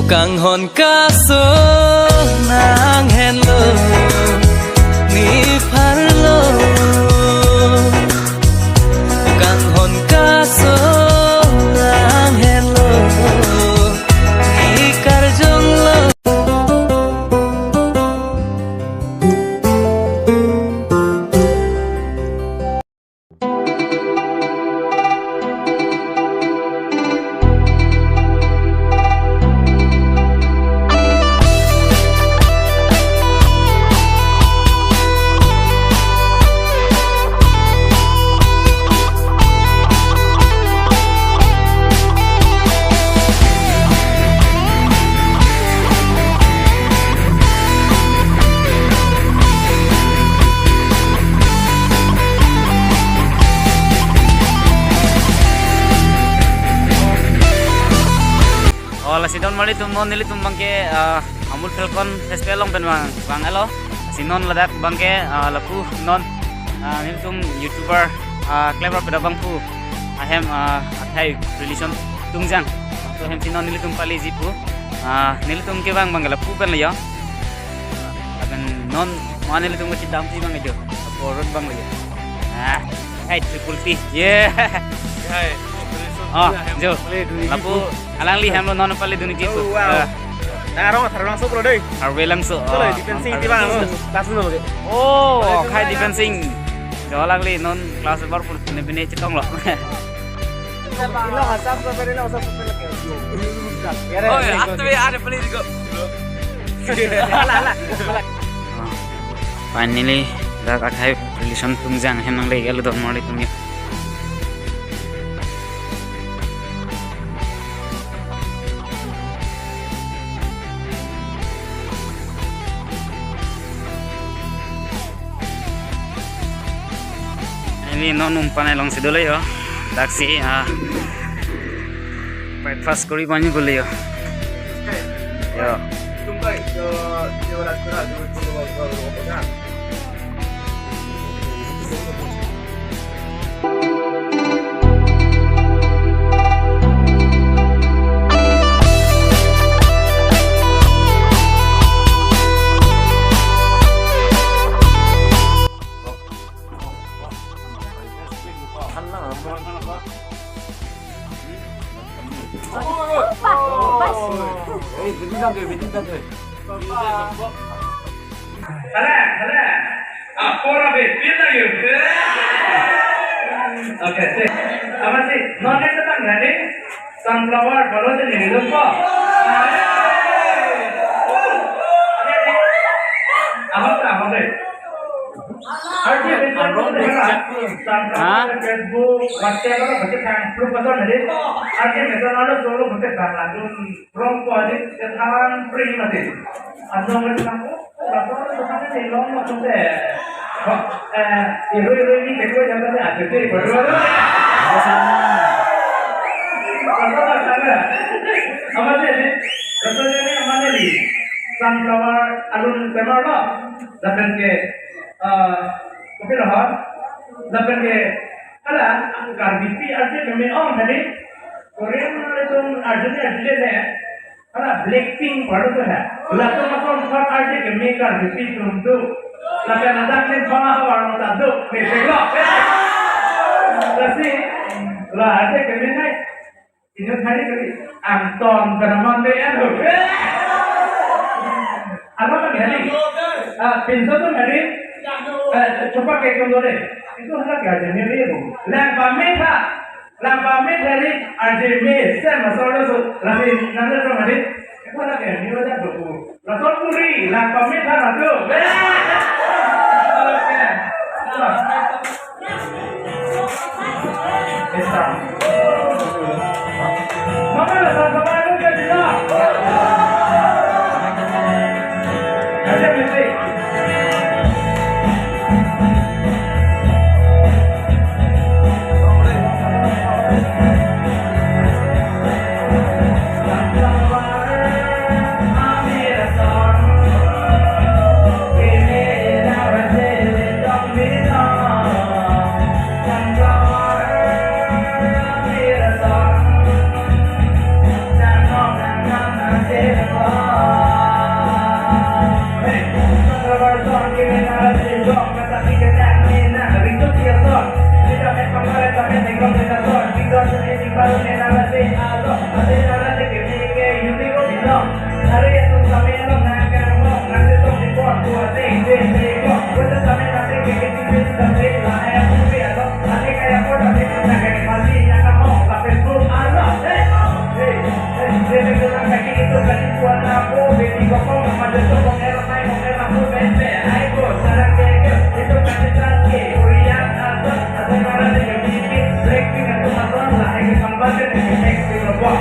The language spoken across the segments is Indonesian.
Càng hòn cá sấu nang hello ni parlo càng hòn cá sấu nang hello ni karjong lo Ola sinon mali tumon nili tumbangke amul felcon festival long pen bang elo sinon ladak bangke lapu non nili tum youtuber clever pada bangku ahem athai relation tungjang so hem sinon nili tum pali jipu nili tum ke bang lapu pen liyo aben non ma nili tum ke dam ti bang ejo porot bang liyo hai triple T yeah hai jo lapu alang li ham lo non pali duni tipu Tarong langsung pro deh. Harvey langsung Defensing di bang langsung lo. Oh kai defensing jo alang li non kelas baru pun bene cetong lo Lo asap sampai lo asap sampai lagi. Oh ya tapi ada peli juga finally dak athai relation tungjang henang le gelo don mali tumi ini non umpan long sidole yo daksi breakfast kori banyu gole yo Tumpai yo raskara jo Oke, apa sih? Nonnya tetap nggak nih? Sunflower, baru aja nih, lupa. Apa sih? Facebook, WhatsApp kalau baca kan, belum pasal dari. Artinya misalnya ada solo baca kan, langsung from project ketawan free masih. Asal mereka kamu, langsung ada di long langsung deh. Ibu ini kedua jangan ada sih, berdua. Apa sih? Rasanya ini mana nih? Sunflower alun tema lo, dapat ke mungkin lah, dapat ke ada karbisi ada kami tadi Korean itu ada deh, ada Blackpink baru tuh ya, lalu masuk ada kami karbisi untuk lalu ada kan sama orang satu, misalnya terus lah ada kami naik ini tadi kali Anton kenaman deh ya apa kan hari pinso tuh hari coba kayak gitu deh itu hendak aja nih bu lampa met hari aja saya masalah tuh nanti tuh hari itu hendak ya nih udah tuh langsung puri lampa met hari tuh Mama lah sama lu kan jelas. Ada mesti. Wah,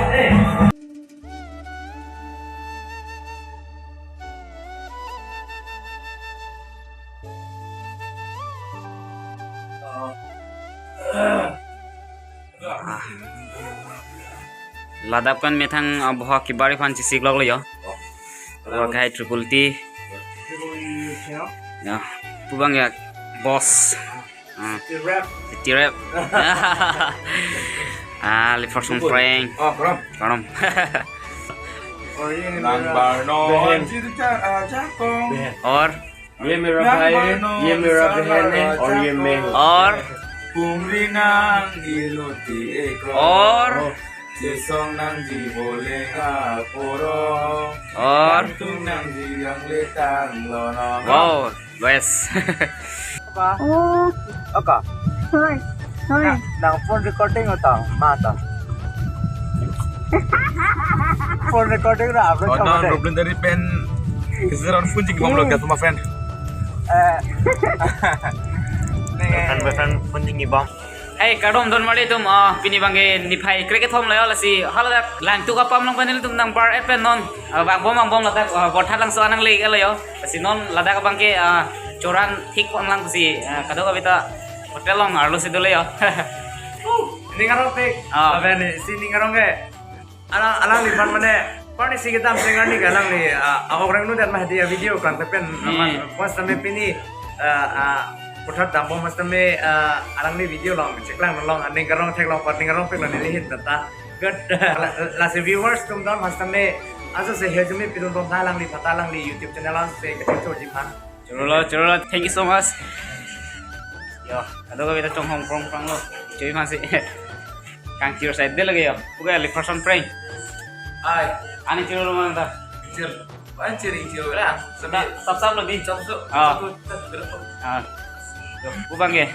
Ladap kan metang abha kibari fan si siglok lo yo. Kai triple T. Ya, pubang ya boss. Tirap. Live for some prank. Oh, kram. Karam. Nang barno. Cakong. Or Ye mera bhai, ye mera behen hai aur ye main. or Pumri nang iloti ekro. or Sesong nang ji bolega poro. or Tung nang ji yang letang lono. wow, guys. Aka. Thôi, thôi. Nang phone recording hota, mata. Phone recording ra upload Oh, no, problem dari pen. Keseran pun jika mau logat sama friend. Friend penting ni bang. Hey, kadom don mali tum pini bange nipai cricket home layo lasi hala lang tu kapam lang panil tum nang bar epen non bang bom ladak bothat lang so anang le layo lasi non ladak bangke coran thik pang lang si kado kabita hotel long arlo si dolayo Ini ngarong pik. Ah. Aben sini ngarong ke. Alang liban mana? Pani sih kita mendengar nih galang nih. Aku orang nu dan mah dia video kan tapi pas sampai pini putar tampung mas sampai alang nih video long cek lang aning ngarong cek long pat ngarong pik lang ini hit data. Good. Last viewers tum don mas sampai asa se hejumi pidun tom talang di YouTube channel lang se kecil coji pan. Churolo, thank you so much. Yo, kado kabita chong hong prong prong lo cuy masih kang ciro side dia lagi yo bukan live for some prank Ai, ani ciro lo mana cir. Pancir cir lah. sab lo di Sabsu. Bubang ya,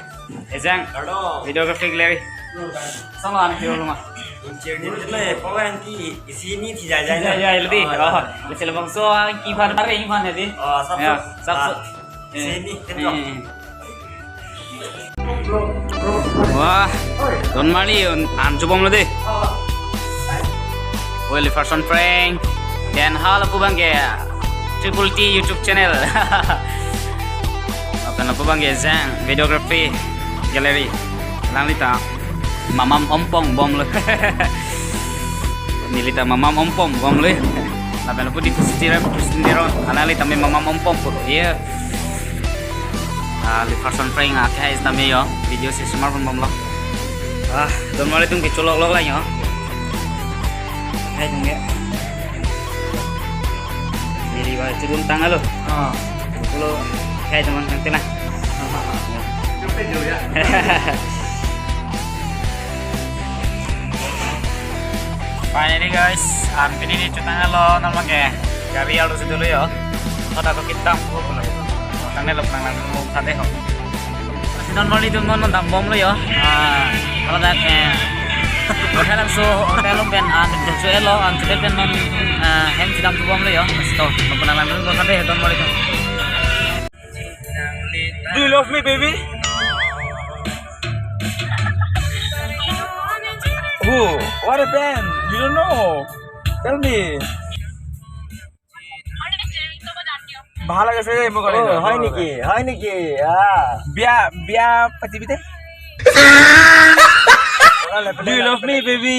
Ezang, Kado. videography lagi. Sama ani ciro lo mah. Cir ni le, pawan ki sini tidak Ya, lebih. Oh, lebih bang so kipan hari kipan ya di. Oh, sabsu. Ya, sabsu. Sini, tengok. Wah, don mali coba lo deh. Well, first on prank. Dan hal aku bang ya, Triple T YouTube channel. Apa nama bang ya Zang videography gallery. Lang lita, mamam ompong bom lo. Nilita mamam ompong bom lo. Apa nama di kustindiron. Anali tami mamam ompong po. Iya. Live person prank akhirnya istami yo video si smartphone bom lo. Don mali tung kecolok lo lah yo. Hai tung ya. Diri ba turun tangan lo. Lo hai teman nanti nah. Finally guys, ini di tangan lo nama ke. Gabi harus dulu yo. Kota ko kita ko lo. Tangne lo nang mo sate ho. Sinon mali tung non tam bom lo yo. Kalau dak Hotel langsung hotel lo ben cuci lo cuci ben non hem sidam tu bom lo yo. Sto penang lang lo sate don mali tung. Do you love me, baby? Who? What a band? You don't know. Tell me. ভালো গেছে মো করে হয় নাকি বিয়া পাতিবিতে Do you love me, baby?